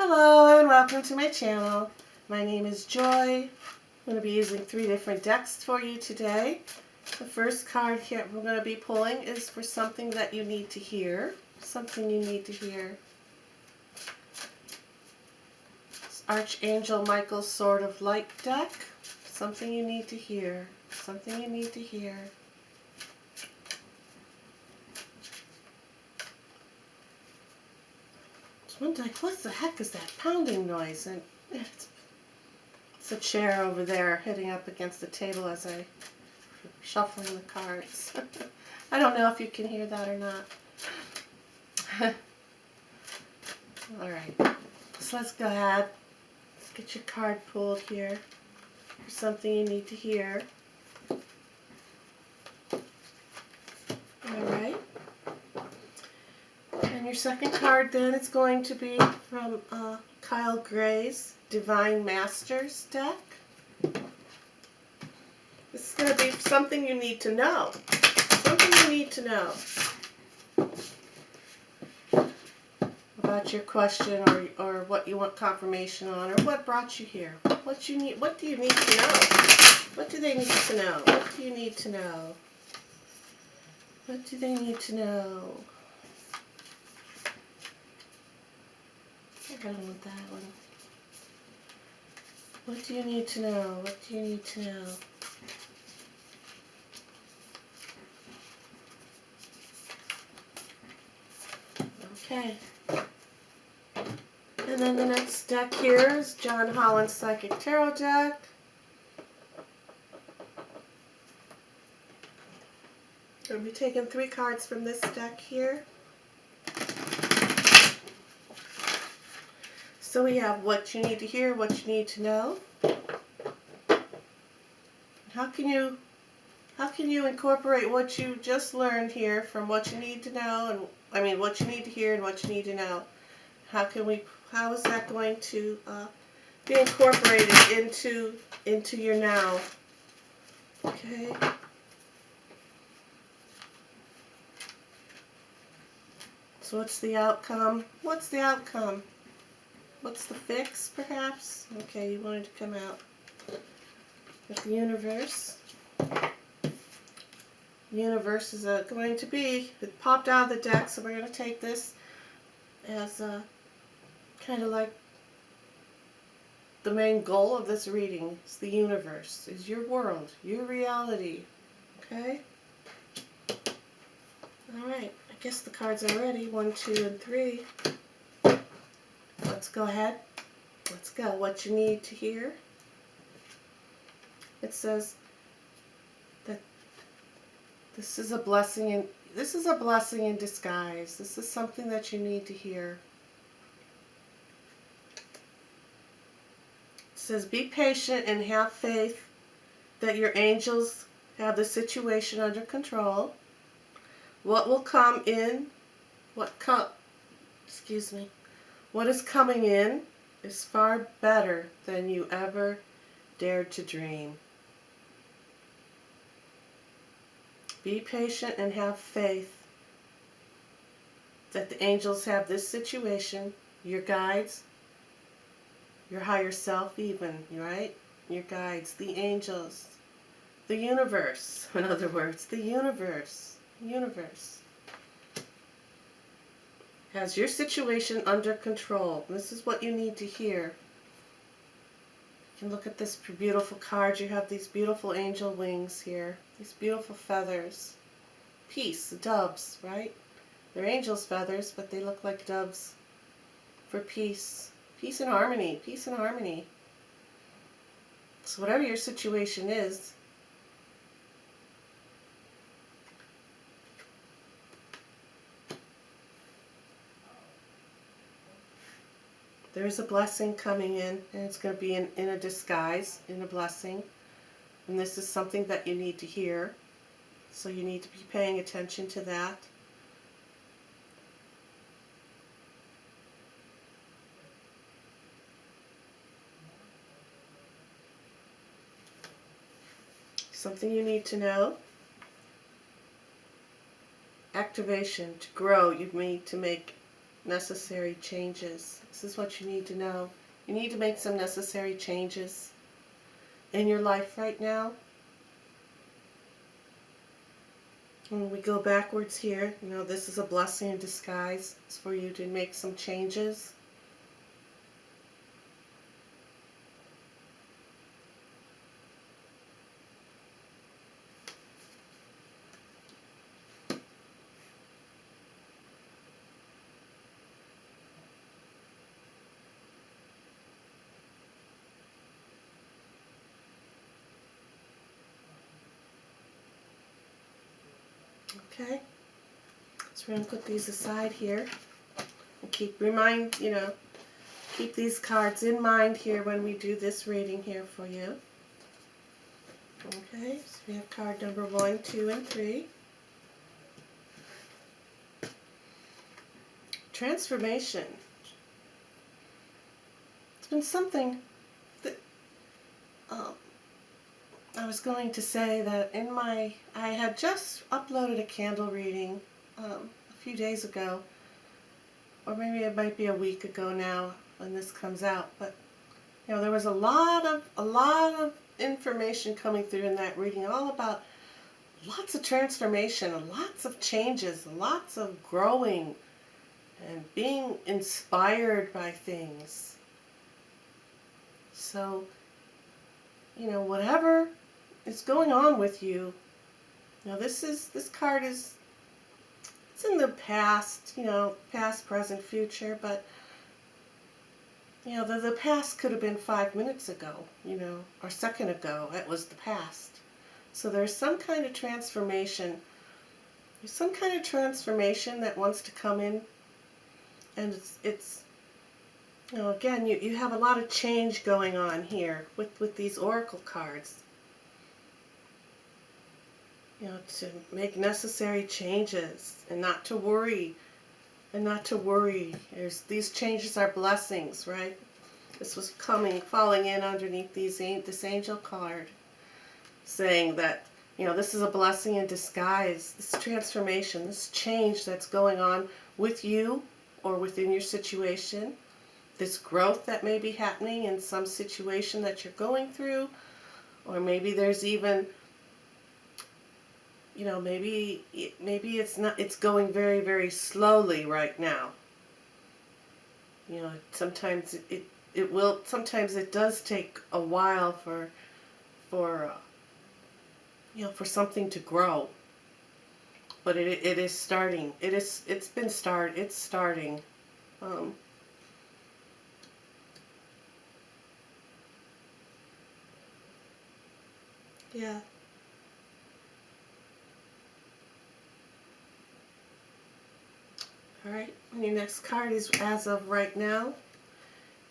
Hello and welcome to my channel. My name is Joy. I'm going to be using 3 different decks for you today. The first card here we're going to be pulling is for something that you need to hear. Something you need to hear. It's Archangel Michael's Sword of Light deck. Something you need to hear. Something you need to hear. One deck, what the heck is that pounding noise? And it's a chair over there hitting up against the table as I shuffling the cards. I don't know if you can hear that or not. Alright, so let's go ahead. Let's get your card pulled here for something you need to hear. Alright. And your second card then is going to be from Kyle Gray's Divine Masters deck. This is going to be something you need to know. Something you need to know about your question or what you want confirmation on or what brought you here. What do you need to know? What do they need to know? What do you need to know? What do they need to know? I don't want that one. What do you need to know? What do you need to know? Okay. And then the next deck here is John Holland's Psychic Tarot deck. We'll be taking 3 cards from this deck here. So we have what you need to hear, what you need to know. How can you incorporate what you just learned here from what you need to know and what you need to hear and what you need to know? How is that going to be incorporated into your now? Okay. So what's the outcome? What's the outcome? What's the fix, perhaps? Okay, you wanted to come out with the universe. The universe is going to be, it popped out of the deck, so we're going to take this as kind of like the main goal of this reading. It's the universe, is your world, your reality. Okay? Alright, I guess the cards are ready. 1, 2, and 3. Let's go ahead. Let's go. What you need to hear. It says that this is a blessing in disguise. This is something that you need to hear. It says be patient and have faith that your angels have the situation under control. What will come in, what is coming in is far better than you ever dared to dream. Be patient and have faith that the angels have this situation, your guides, your higher self even, right? Your guides, the angels, the universe, in other words, the universe has your situation under control. This is what you need to hear. You can look at this beautiful card. You have these beautiful angel wings here. These beautiful feathers. Peace, doves, right? They're angels' feathers, but they look like doves for peace. Peace and harmony. Peace and harmony. So whatever your situation is, there's a blessing coming in, and it's going to be in a disguise, in a blessing. And this is something that you need to hear. So you need to be paying attention to that. Something you need to know. Activation. To grow, you need to make necessary changes. This is what you need to know. You need to make some necessary changes in your life right now. When we go backwards here, this is a blessing in disguise. It's for you to make some changes. Okay, so we're going to put these aside here. And keep these cards in mind here when we do this reading here for you. Okay, so we have card number 1, 2, and 3. Transformation. It's been something that I was going to say that I had just uploaded a candle reading a few days ago, or maybe it might be a week ago now when this comes out, but there was a lot of information coming through in that reading, all about lots of transformation and lots of changes, lots of growing and being inspired by things. So, whatever is going on with you, this card it's in the past, past, present, future, but the past could have been 5 minutes ago, or a second ago. It was the past. So there's some kind of transformation. There's some kind of transformation that wants to come in, and it's again, you have a lot of change going on here with these oracle cards. To make necessary changes and not to worry. These changes are blessings, right? This was falling in underneath this angel card, saying that, this is a blessing in disguise. This transformation, this change that's going on with you or within your situation, this growth that may be happening in some situation that you're going through, or maybe there's even, maybe it's going very, very slowly right now. Sometimes sometimes it does take a while for something to grow. But it is starting. It's starting. Yeah. Alright, and your next card is, as of right now,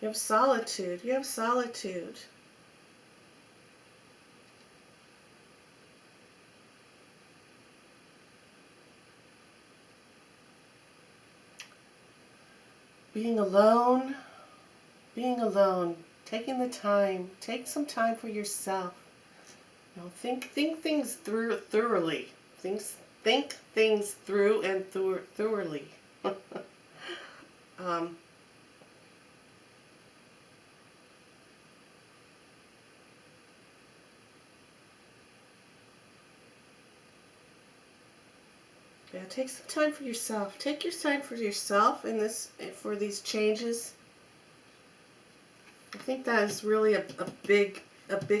you have solitude. You have solitude. Being alone, taking the time, take some time for yourself. Think things through thoroughly. Think things through and thoroughly. Yeah, take some time for yourself. Take your time for yourself for these changes. I think that is really a big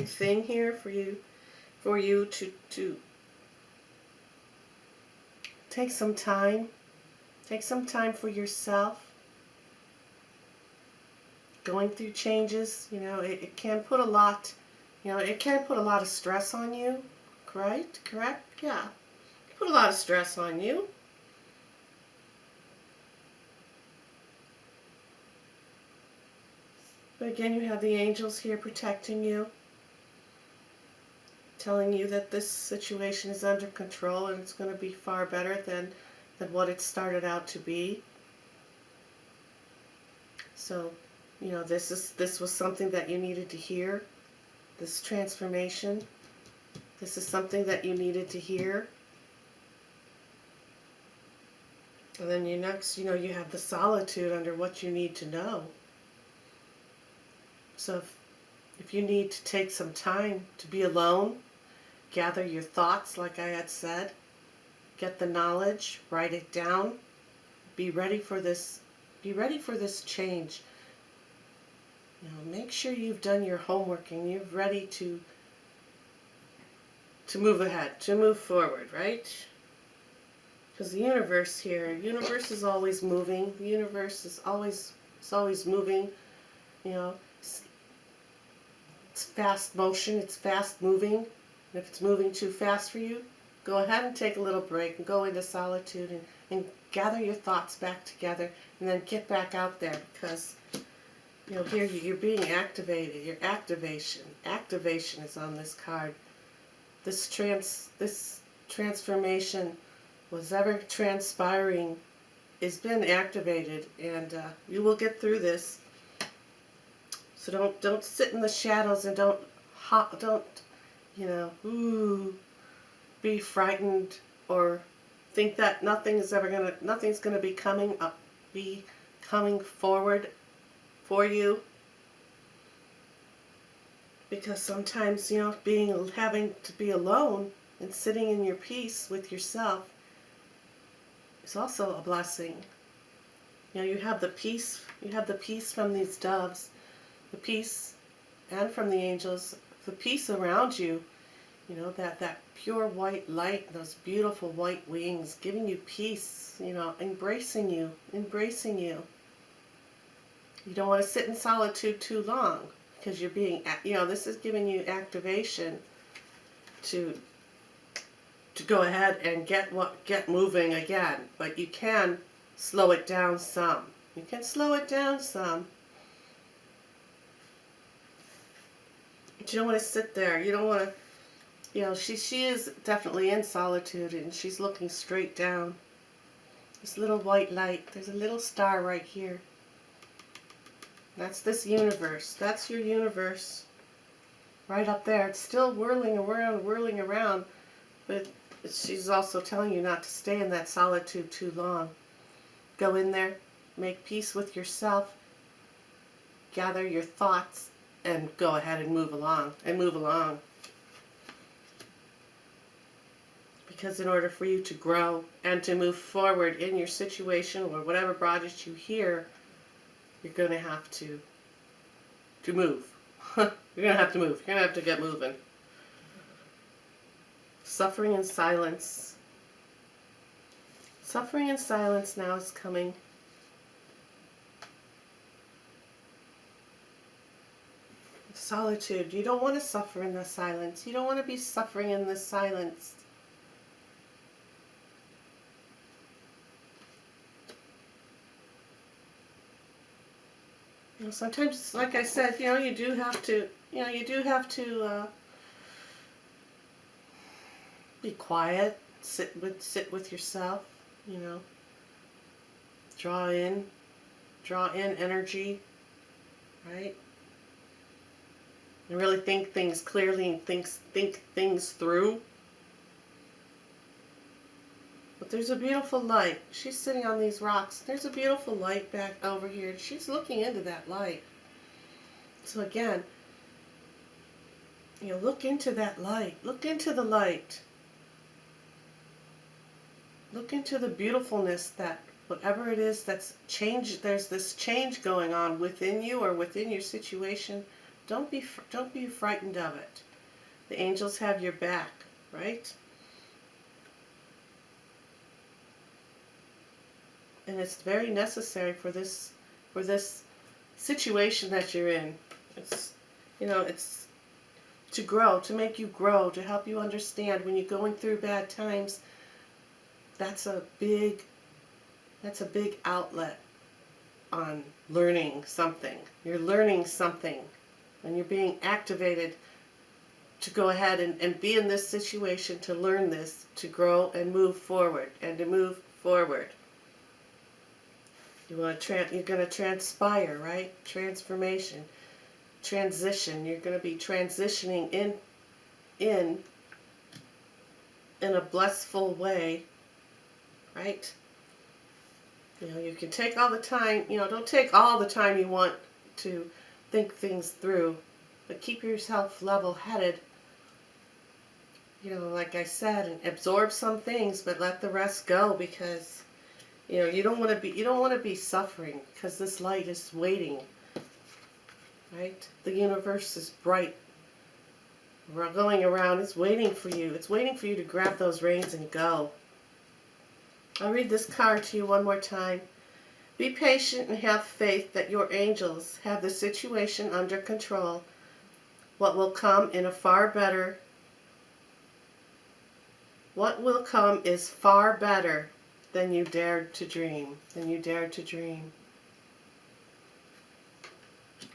thing here for you to take some time. Take some time for yourself. Going through changes, it can put a lot, it can put a lot of stress on you. Correct? Yeah. Put a lot of stress on you. But again, you have the angels here protecting you, telling you that this situation is under control and it's going to be far better than what it started out to be. So, this was something that you needed to hear. This transformation. This is something that you needed to hear. And then you next, you have the solitude under what you need to know. So if you need to take some time to be alone, gather your thoughts like I had said, get the knowledge, write it down, be ready for this change. Make sure you've done your homework and you're ready to move ahead, to move forward, right? Because the universe is always moving. The universe is always moving. You know, it's fast motion, it's fast moving. And if it's moving too fast for you, go ahead and take a little break and go into solitude and gather your thoughts back together and then get back out there, because here you're being activated. Your activation is on this card. This transformation, was ever transpiring, has been activated, and you will get through this. So don't sit in the shadows and don't be frightened or think that nothing's gonna be coming forward for you. Because sometimes, having to be alone and sitting in your peace with yourself is also a blessing. You have the peace from these doves, the peace, and from the angels, the peace around you, that pure white light, those beautiful white wings giving you peace, embracing you. You don't want to sit in solitude too long, because you're being, this is giving you activation to go ahead and get moving again. But you can slow it down some. But you don't want to sit there. You don't want to, she is definitely in solitude, and she's looking straight down. This little white light. There's a little star right here. That's this universe. That's your universe. Right up there. It's still whirling around. But she's also telling you not to stay in that solitude too long. Go in there. Make peace with yourself. Gather your thoughts. And go ahead and move along. Because in order for you to grow and to move forward in your situation or whatever brought you here, you're going to have to move. You're going to have to move. You're going to have to get moving. Suffering in silence. Suffering in silence now is coming. Solitude. You don't want to suffer in the silence. You don't want to be suffering in the silence. Sometimes, like I said, you do have to be quiet, sit with yourself, draw in energy, right? And really think things clearly and think things through. But there's a beautiful light. She's sitting on these rocks. There's a beautiful light back over here. She's looking into that light. So again, look into that light. Look into the light. Look into the beautifulness that whatever it is that's changed, there's this change going on within you or within your situation. Don't be frightened of it. The angels have your back, right? And it's very necessary for this situation that you're in. It's it's to grow, to make you grow, to help you understand when you're going through bad times. That's a big outlet on learning something. You're learning something, and you're being activated to go ahead and be in this situation, to learn this, to grow and move forward, You're going to transpire, right? Transformation, transition. You're going to be transitioning in a blissful way, right? You know, you can take all the time, you know, don't take all the time you want to think things through, but keep yourself level-headed. You know, like I said, and absorb some things, but let the rest go, because you know, you don't want to be suffering, because this light is waiting. Right? The universe is bright. We're going around, it's waiting for you. It's waiting for you to grab those reins and go. I'll read this card to you one more time. Be patient and have faith that your angels have the situation under control. What will come is far better than you dared to dream.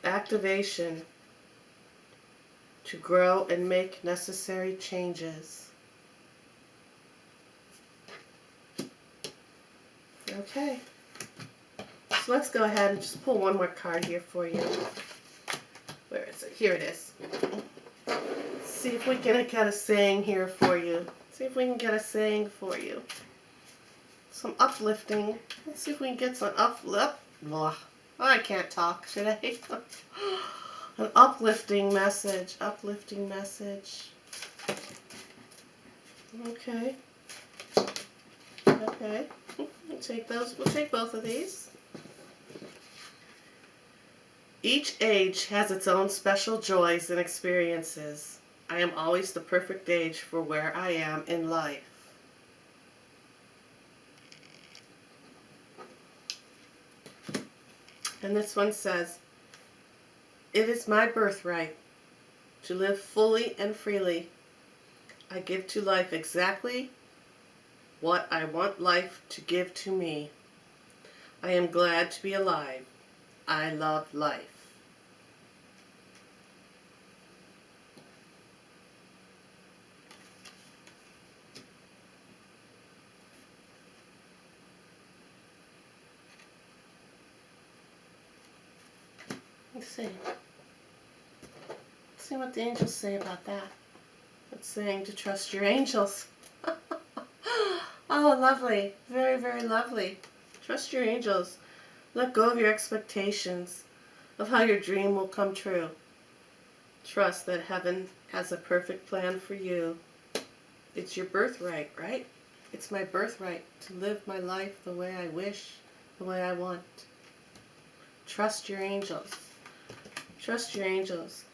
Activation to grow and make necessary changes. Okay. So let's go ahead and just pull one more card here for you. Where is it? Here it is. Let's see if we can get a saying here for you. Some uplifting. Let's see if we can get some uplift. I can't talk, should I? An uplifting message. Okay. We'll take both of these. Each age has its own special joys and experiences. I am always the perfect age for where I am in life. And this one says, it is my birthright to live fully and freely. I give to life exactly what I want life to give to me. I am glad to be alive. I love life. Let's see. Let's see what the angels say about that. It's saying to trust your angels. Oh, lovely. Very, very lovely. Trust your angels. Let go of your expectations of how your dream will come true. Trust that heaven has a perfect plan for you. It's your birthright, right? It's my birthright to live my life the way I wish, the way I want. Trust your angels. Trust your angels.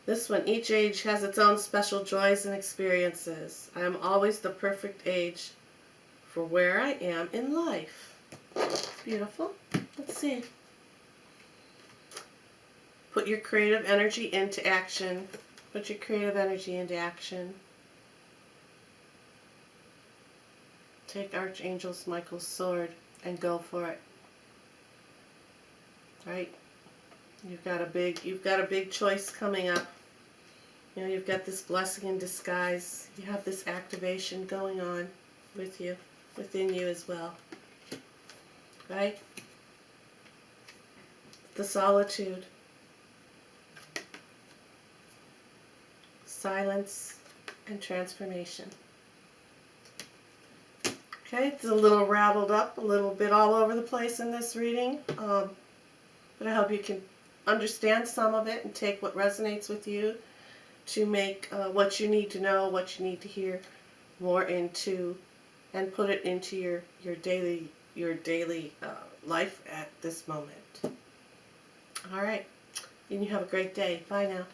This one, each age has its own special joys and experiences. I am always the perfect age for where I am in life. Beautiful. Let's see. Put your creative energy into action. Put your creative energy into action. Take Archangel Michael's sword and go for it. Right? You've got a big choice coming up. You know, you've got this blessing in disguise. You have this activation going on with you, within you as well. Right? The solitude. Silence and transformation. Okay, it's a little rattled up, a little bit all over the place in this reading, but I hope you can understand some of it and take what resonates with you to make what you need to know, what you need to hear more into, and put it into your daily life at this moment. All right, and you have a great day. Bye now.